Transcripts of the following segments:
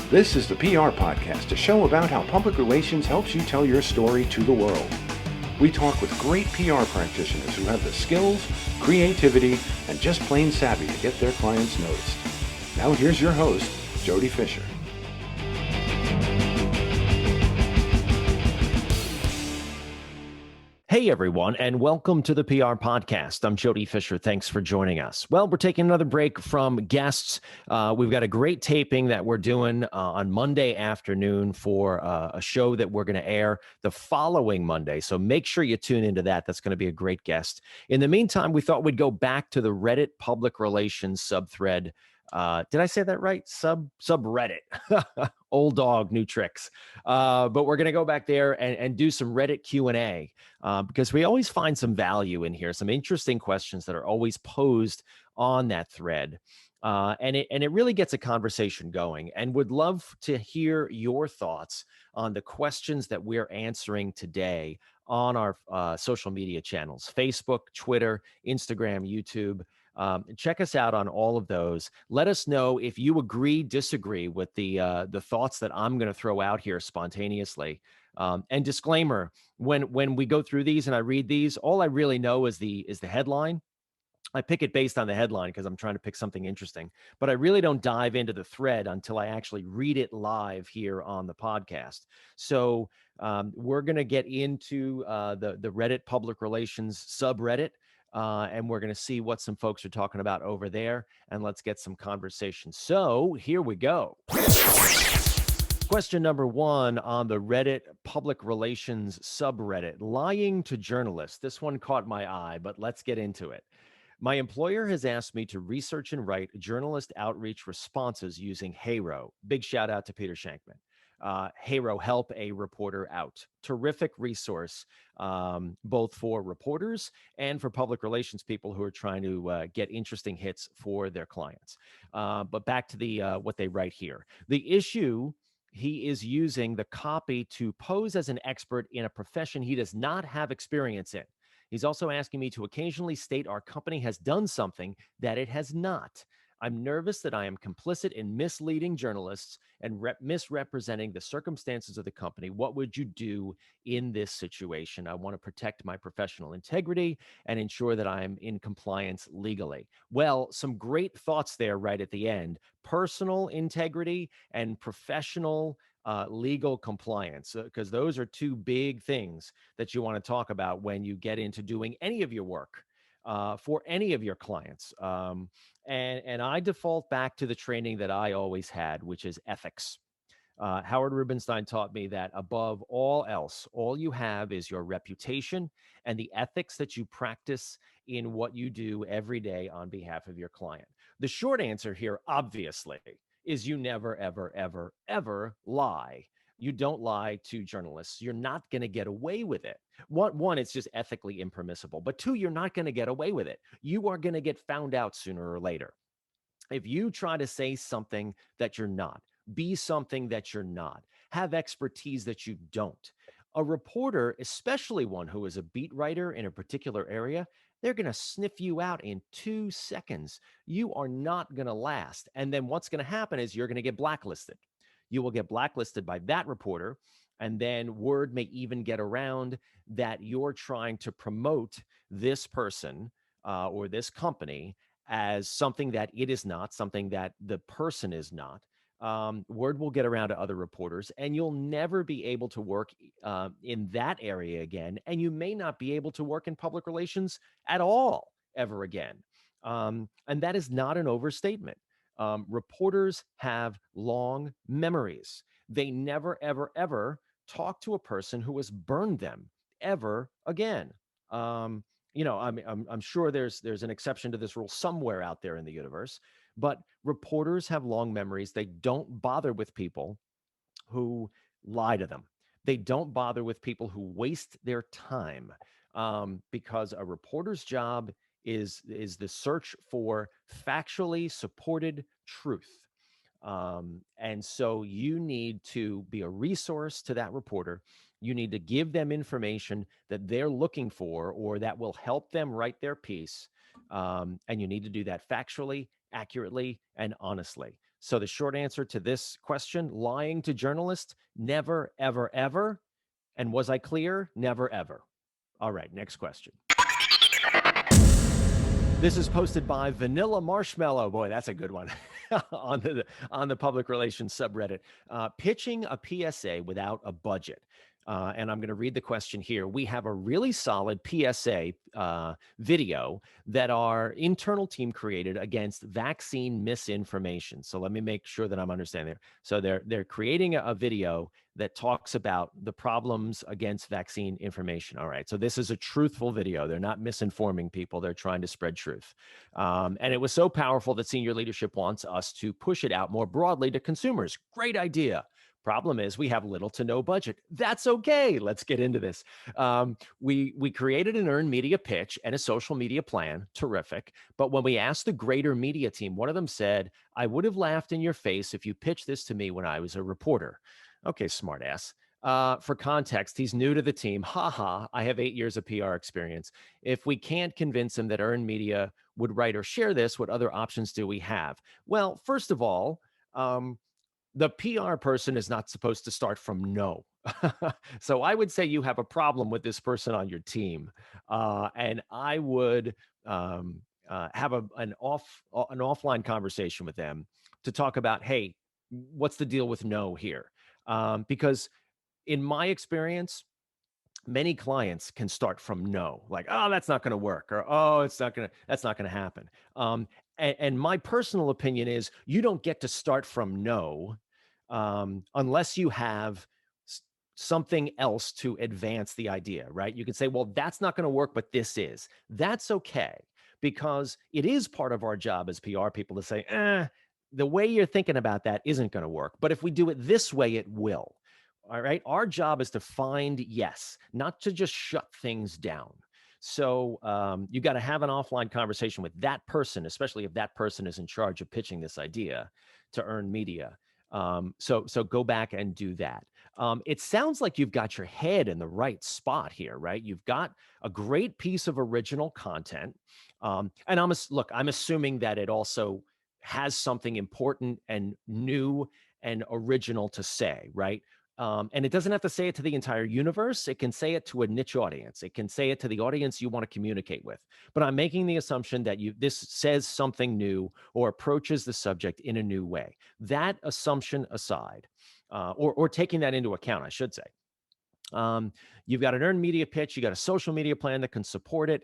This is the PR Podcast, a show about how public relations helps you tell your story to the world. We talk with great PR practitioners who have the skills, creativity, and just plain savvy to get their clients noticed. Now here's your host, Jody Fisher. Hey everyone, and welcome to the PR Podcast. I'm Jody Fisher. Thanks for joining us. Well, we're taking another break from guests. We've got a great taping that we're doing on Monday afternoon for a show that we're going to air the following Monday. So make sure you tune into that. That's going to be a great guest. In the meantime, we thought we'd go back to the Reddit public relations subthread. Did I say that right? Subreddit. Old dog, new tricks. But we're going to go back there and do some Reddit Q&A because we always find some value in here, some interesting questions that are always posed on that thread. And it really gets a conversation going, and would love to hear your thoughts on the questions that we're answering today on our social media channels, Facebook, Twitter, Instagram, YouTube. Check us out on all of those. Let us know if you agree, disagree with the thoughts that I'm going to throw out here spontaneously. And disclaimer, when we go through these and I read these, all I really know is the headline. I pick it based on the headline because I'm trying to pick something interesting, but I really don't dive into the thread until I actually read it live here on the podcast. So we're going to get into the Reddit public relations subreddit. And we're going to see what some folks are talking about over there, and let's get some conversation. So here we go. Question number one on the Reddit public relations subreddit, lying to journalists. This one caught my eye, but let's get into it. My employer has asked me to research and write journalist outreach responses using HARO. Big shout out to Peter Shankman. HARO, Help a Reporter Out. Terrific resource, both for reporters and for public relations people who are trying to get interesting hits for their clients. But back to the what they write here. The issue, he is using the copy to pose as an expert in a profession he does not have experience in. He's also asking me to occasionally state our company has done something that it has not. I'm nervous that I am complicit in misleading journalists and misrepresenting the circumstances of the company. What would you do in this situation? I want to protect my professional integrity and ensure that I'm in compliance legally. Well, some great thoughts there right at the end. Personal integrity and professional legal compliance, because those are two big things that you want to talk about when you get into doing any of your work for any of your clients. And I default back to the training that I always had, which is ethics. Howard Rubenstein taught me that above all else, all you have is your reputation and the ethics that you practice in what you do every day on behalf of your client. The short answer here, obviously, is you never, ever, ever, ever lie. You don't lie to journalists. You're not going to get away with it. One, it's just ethically impermissible. But two, you're not going to get away with it. You are going to get found out sooner or later. If you try to say something that you're not, be something that you're not, have expertise that you don't, a reporter, especially one who is a beat writer in a particular area, they're going to sniff you out in 2 seconds. You are not going to last. And then what's going to happen is you're going to get blacklisted. You will get blacklisted by that reporter. And then word may even get around that you're trying to promote this person or this company as something that it is not, something that the person is not. Word will get around to other reporters, and you'll never be able to work in that area again. And you may not be able to work in public relations at all ever again. And that is not an overstatement. Reporters have long memories. They never, ever, ever talk to a person who has burned them ever again. I'm sure there's an exception to this rule somewhere out there in the universe, but reporters have long memories. They don't bother with people who lie to them. They don't bother with people who waste their time because a reporter's job is the search for factually supported truth. And so you need to be a resource to that reporter. You need to give them information that they're looking for or that will help them write their piece. And you need to do that factually, accurately, and honestly. So the short answer to this question, lying to journalists, never, ever, ever. And was I clear? Never, ever. All right, next question. This is posted by Vanilla Marshmallow. Boy, that's a good one. on the public relations subreddit. Pitching a PSA without a budget. And I'm going to read the question here. We have a really solid PSA video that our internal team created against vaccine misinformation. So let me make sure that I'm understanding there. So they're creating a video that talks about the problems against vaccine information. All right. So this is a truthful video. They're not misinforming people. They're trying to spread truth. And it was so powerful that senior leadership wants us to push it out more broadly to consumers. Great idea. Problem is we have little to no budget. That's okay. Let's get into this. We created an earned media pitch and a social media plan. Terrific. But when we asked the greater media team, one of them said, I would have laughed in your face if you pitched this to me when I was a reporter. Okay, smartass. For context, he's new to the team. Ha. I have 8 years of PR experience. If we can't convince him that earned media would write or share this, what other options do we have? Well, first of all, the PR person is not supposed to start from no. So I would say you have a problem with this person on your team. And I would have an offline conversation with them to talk about, hey, what's the deal with no here? Because in my experience, many clients can start from no, like, oh, that's not going to work, or oh, that's not going to happen. And my personal opinion is you don't get to start from no unless you have something else to advance the idea, right? You can say, well, that's not going to work, but this is. That's okay, because it is part of our job as PR people to say, the way you're thinking about that isn't going to work. But if we do it this way, it will. All right. Our job is to find yes, not to just shut things down. So you got to have an offline conversation with that person, especially if that person is in charge of pitching this idea to earn media. So go back and do that. It sounds like you've got your head in the right spot here, right? You've got a great piece of original content. And I'm assuming that it also has something important and new and original to say, right? And it doesn't have to say it to the entire universe. It can say it to a niche audience. It can say it to the audience you want to communicate with. But I'm making the assumption that this says something new or approaches the subject in a new way. That assumption aside, or taking that into account, I should say. You've got an earned media pitch. You got a social media plan that can support it.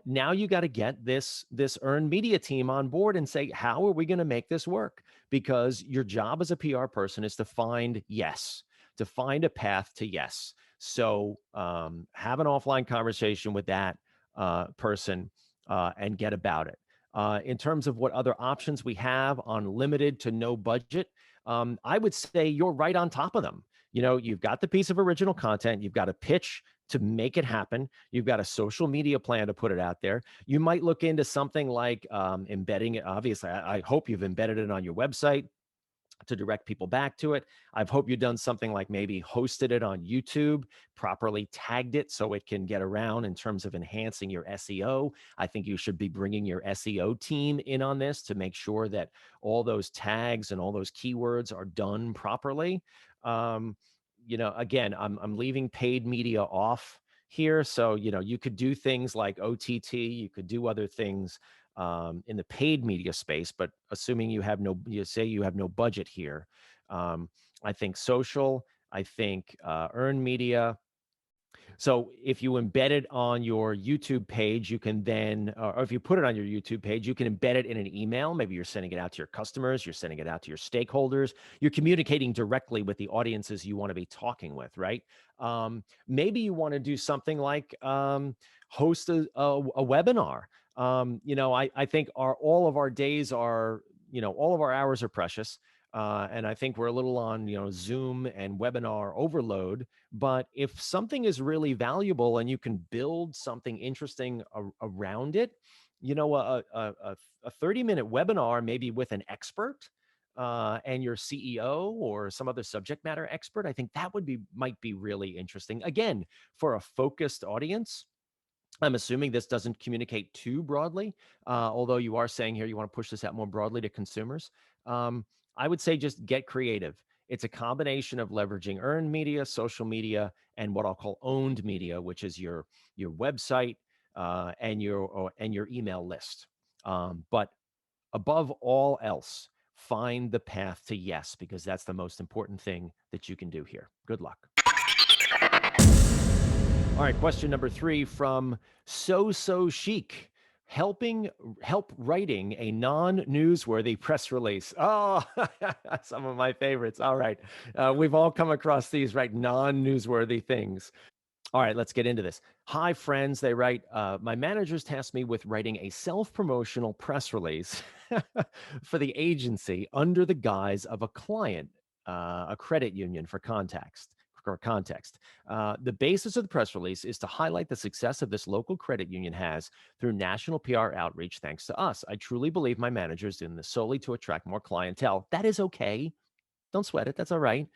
Now you got to get this earned media team on board and say, how are we going to make this work? Because your job as a PR person is to find yes, to find a path to yes. So have an offline conversation with that person and get about it. In terms of what other options we have on limited to no budget, I would say you're right on top of them. You've got the piece of original content. You've got a pitch to make it happen. You've got a social media plan to put it out there. You might look into something like embedding it. Obviously, I hope you've embedded it on your website to direct people back to it. I hope you've done something like maybe hosted it on YouTube, properly tagged it so it can get around in terms of enhancing your SEO. I think you should be bringing your SEO team in on this to make sure that all those tags and all those keywords are done properly. Again, I'm leaving paid media off here. So, you could do things like OTT, you could do other things in the paid media space, but assuming you have no budget here, I think social, I think earned media. So if you embed it on your YouTube page, you can then, or if you put it on your YouTube page, you can embed it in an email. Maybe you're sending it out to your customers, you're sending it out to your stakeholders, you're communicating directly with the audiences you want to be talking with, right? Maybe you want to do something like host a webinar. I think all of our days are, all of our hours are precious. And I think we're a little on, Zoom and webinar overload. But if something is really valuable and you can build something interesting around it, a 30-minute webinar, maybe with an expert and your CEO or some other subject matter expert, I think that might be really interesting. Again, for a focused audience. I'm assuming this doesn't communicate too broadly, although you are saying here you want to push this out more broadly to consumers. I would say just get creative. It's a combination of leveraging earned media, social media, and what I'll call owned media, which is your website and your email list. But above all else, find the path to yes, because that's the most important thing that you can do here. Good luck. All right, question number 3 from So Chic. Help writing a non-newsworthy press release. Oh, some of my favorites. All right. We've all come across these, right? Non-newsworthy things. All right, let's get into this. Hi, friends. They write, my managers tasked me with writing a self-promotional press release for the agency under the guise of a client, a credit union for context. The basis of the press release is to highlight the success of this local credit union has through national PR outreach thanks to us. I truly believe my managers doing this solely to attract more clientele. That is okay. Don't sweat it. That's all right.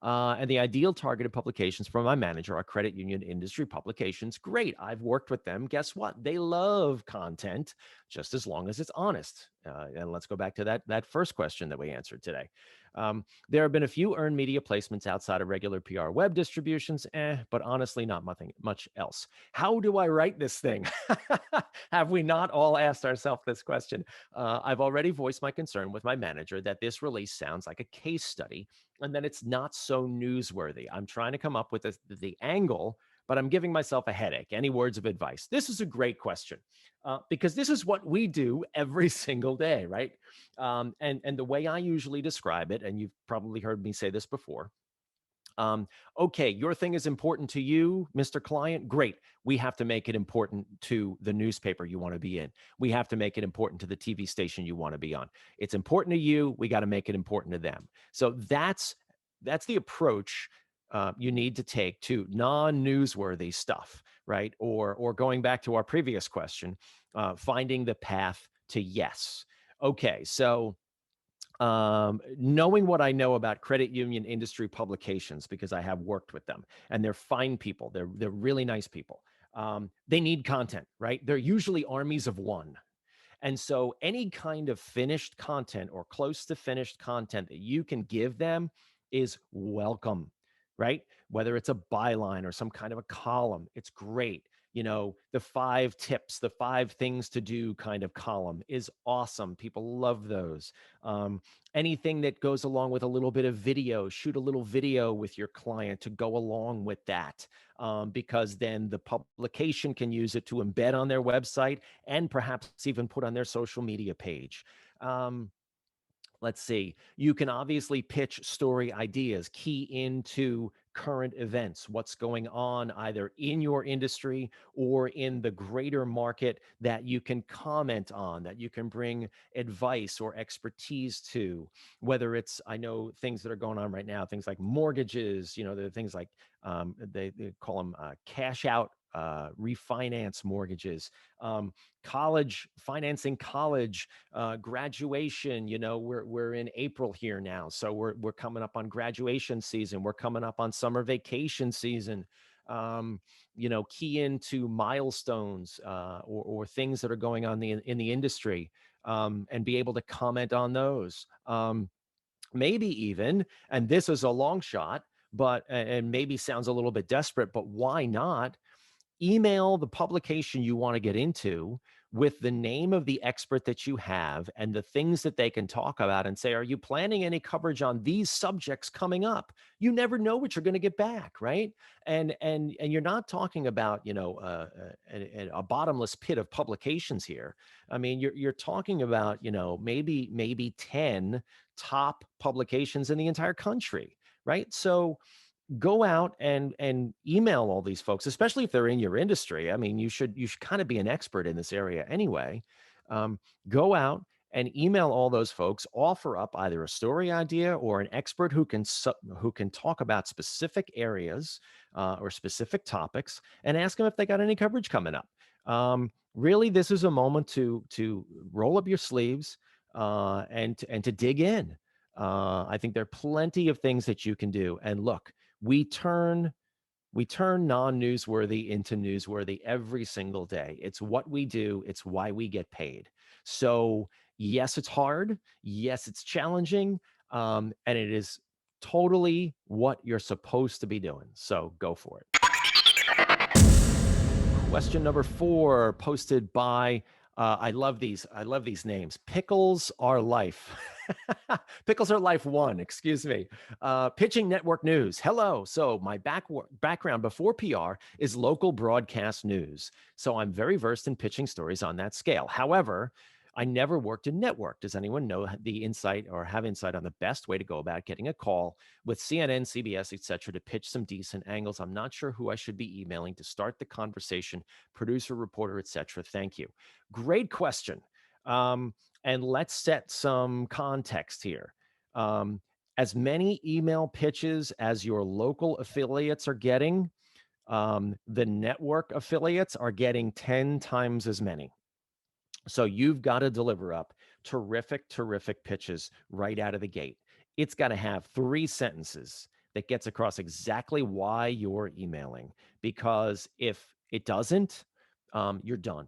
And the ideal targeted publications from my manager are credit union industry publications. Great. I've worked with them. Guess what? They love content just as long as it's honest. And let's go back to that first question that we answered today. There have been a few earned media placements outside of regular PR web distributions, but honestly, not much else. How do I write this thing? Have we not all asked ourselves this question? I've already voiced my concern with my manager that this release sounds like a case study and then it's not so newsworthy. I'm trying to come up with the angle, but I'm giving myself a headache. Any words of advice? This is a great question because this is what we do every single day, right? And the way I usually describe it, and you've probably heard me say this before, okay, your thing is important to you, Mr. Client. Great. We have to make it important to the newspaper you want to be in. We have to make it important to the TV station you want to be on. It's important to you. We got to make it important to them. So that's the approach you need to take to non-newsworthy stuff, right? Or going back to our previous question, finding the path to yes. Okay, so knowing what I know about credit union industry publications, because I have worked with them and they're fine people. They're really nice people. They need content, right? They're usually armies of one. And so any kind of finished content or close to finished content that you can give them is welcome, right? Whether it's a byline or some kind of a column, it's great. The 5 tips, the 5 things to do kind of column is awesome. People love those. Anything that goes along with a little bit of video, shoot a little video with your client to go along with that, because then the publication can use it to embed on their website and perhaps even put on their social media page. Let's see. You can obviously pitch story ideas, key into current events, what's going on either in your industry or in the greater market that you can comment on, that you can bring advice or expertise to, whether it's, I know things that are going on right now, things like mortgages, there are things like they call them cash out refinance mortgages, financing college, graduation. We're in April here now, so we're coming up on graduation season. We're coming up on summer vacation season. Key into milestones or things that are going on in the industry, and be able to comment on those. Maybe even, and this is a long shot, but and maybe sounds a little bit desperate, but why not? Email the publication you want to get into with the name of the expert that you have and the things that they can talk about, and say, are you planning any coverage on these subjects coming up? You never know what you're going to get back, right? And you're not talking about a bottomless pit of publications here. I mean, you're talking about maybe 10 top publications in the entire country, right? So go out and email all these folks, especially if they're in your industry. I mean, you should kind of be an expert in this area anyway. Go out and email all those folks, offer up either a story idea or an expert who can talk about specific areas or specific topics, and ask them if they got any coverage coming up. Really, this is a moment to roll up your sleeves and to dig in. I think there are plenty of things that you can do. And look, we turn non-newsworthy into newsworthy every single day. It's what we do. It's why we get paid. So yes, it's hard. Yes, it's challenging. And it is totally what you're supposed to be doing. So go for it. Question number 4, posted by I love these. I love these names. Pickles Are Life. Pickles Are Life 1, excuse me. Pitching Network News. Hello. So my background before PR is local broadcast news. So I'm very versed in pitching stories on that scale. However, I never worked in network. Does anyone know the insight or have insight on the best way to go about getting a call with CNN, CBS, etc., to pitch some decent angles? I'm not sure who I should be emailing to start the conversation. Producer, reporter, etc. Thank you. Great question. And let's set some context here. Um, as many email pitches as your local affiliates are getting, the network affiliates are getting 10 times as many. So you've got to deliver up terrific pitches right out of the gate. It's got to have 3 sentences that gets across exactly why you're emailing, because if it doesn't, you're done.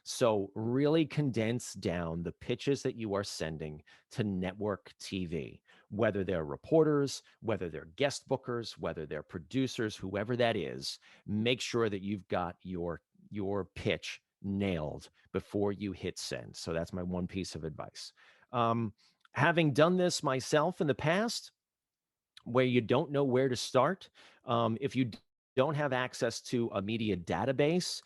So really condense down the pitches that you are sending to network TV, whether they're reporters, whether they're guest bookers, whether they're producers, whoever that is. Make sure that you've got your pitch nailed before you hit send. So that's my one piece of advice. Having done this myself in the past, where you don't know where to start, if you don't have access to a media database,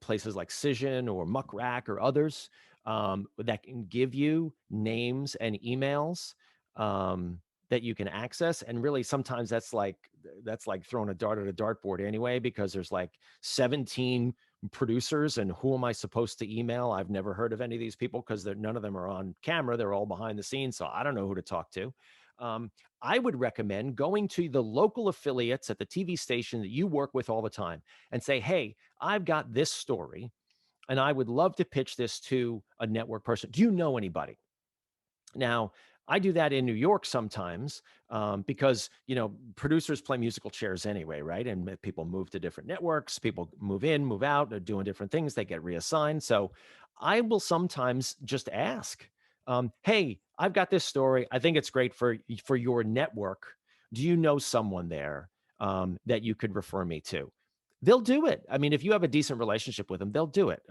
places like Cision or Muckrack or others that can give you names and emails that you can access. And really, sometimes that's like throwing a dart at a dartboard anyway, because there's like 17 producers, and who am I supposed to email? I've never heard of any of these people because none of them are on camera. They're all behind the scenes, so I don't know who to talk to. I would recommend going to the local affiliates at the TV station that you work with all the time and say, hey, I've got this story and I would love to pitch this to a network person. Do you know anybody? Now, I do that in New York sometimes because, producers play musical chairs anyway, right? And people move to different networks, people move in, move out, they're doing different things, they get reassigned. So I will sometimes just ask, hey, I've got this story. I think it's great for your network. Do you know someone there that you could refer me to? They'll do it. I mean, if you have a decent relationship with them, they'll do it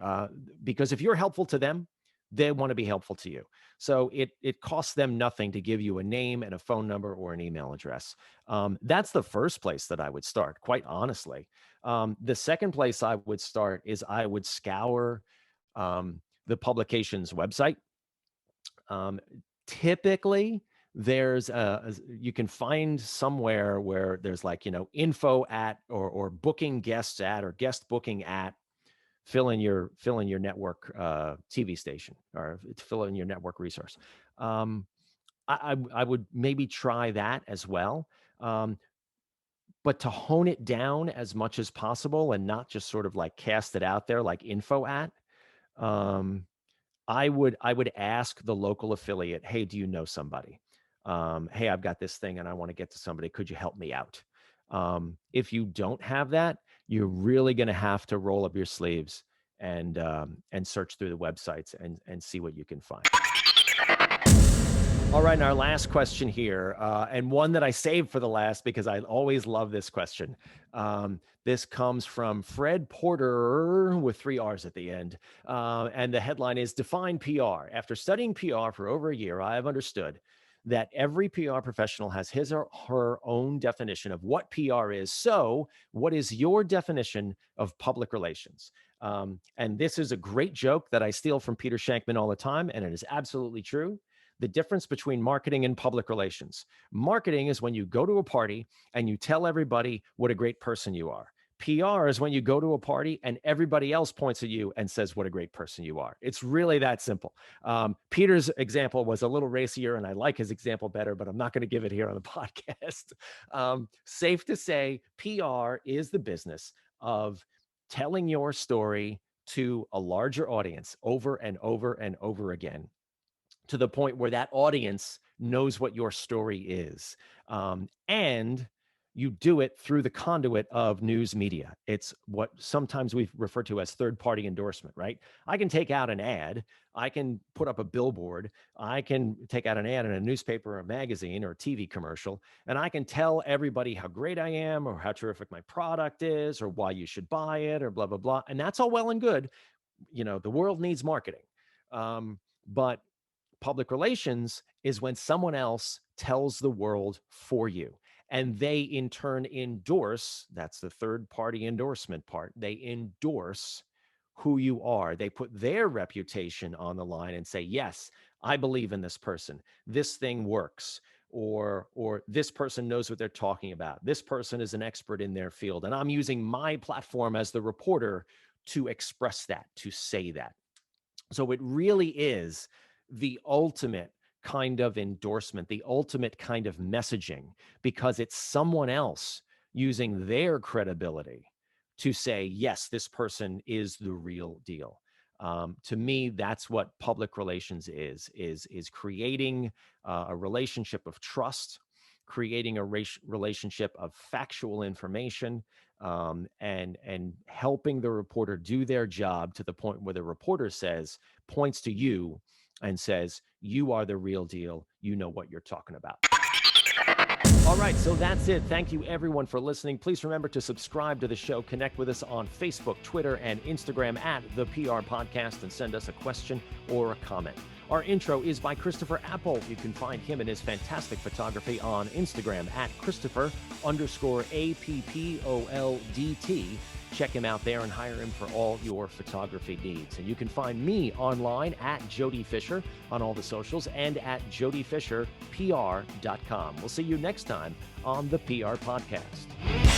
because if you're helpful to them, they want to be helpful to you. So it costs them nothing to give you a name and a phone number or an email address. That's the first place that I would start, quite honestly. The second place I would start is I would scour the publication's website. Typically, you can find somewhere where there's like, info at or booking guests at or guest booking at, fill in your network TV station or fill in your network resource. I would maybe try that as well. But to hone it down as much as possible and not just sort of like cast it out there like info at, um, I would ask the local affiliate, hey, do you know somebody? Hey, I've got this thing and I want to get to somebody. Could you help me out? If you don't have that, you're really going to have to roll up your sleeves and search through the websites and see what you can find. All right, and our last question here, and one that I saved for the last because I always love this question. This comes from Fred Porter with 3 R's at the end. And the headline is Define PR. After studying PR for over a year, I have understood that every PR professional has his or her own definition of what PR is. So, what is your definition of public relations? And this is a great joke that I steal from Peter Shankman all the time, and it is absolutely true. The difference between marketing and public relations. Marketing is when you go to a party and you tell everybody what a great person you are. PR is when you go to a party and everybody else points at you and says what a great person you are. It's really that simple. Peter's example was a little racier, and I like his example better, but I'm not going to give it here on the podcast. Safe to say, PR is the business of telling your story to a larger audience over and over and over again, to the point where that audience knows what your story is. And you do it through the conduit of news media. It's what sometimes we refer to as third-party endorsement, right? I can take out an ad, I can put up a billboard, I can take out an ad in a newspaper or a magazine or a TV commercial, and I can tell everybody how great I am or how terrific my product is or why you should buy it or blah, blah, blah. And that's all well and good. The world needs marketing. But public relations is when someone else tells the world for you, and they in turn endorse. That's the third party endorsement part. They endorse who you are. They put their reputation on the line and say, yes, I believe in this person. This thing works. Or this person knows what they're talking about. This person is an expert in their field. And I'm using my platform as the reporter to express that, to say that. So it really is the ultimate kind of endorsement, the ultimate kind of messaging, because it's someone else using their credibility to say, yes, this person is the real deal. To me, that's what public relations is creating a relationship of trust, creating a relationship of factual information, and helping the reporter do their job to the point where the reporter points to you and says, you are the real deal. You know what you're talking about. All right, so that's it. Thank you, everyone, for listening. Please remember to subscribe to the show. Connect with us on Facebook, Twitter, and Instagram at The PR Podcast, and send us a question or a comment. Our intro is by Christopher Apple. You can find him and his fantastic photography on Instagram at Christopher_APPOLDT. Check him out there and hire him for all your photography needs. And you can find me online at Jody Fisher on all the socials and at jodyfisherpr.com. We'll see you next time on the PR Podcast.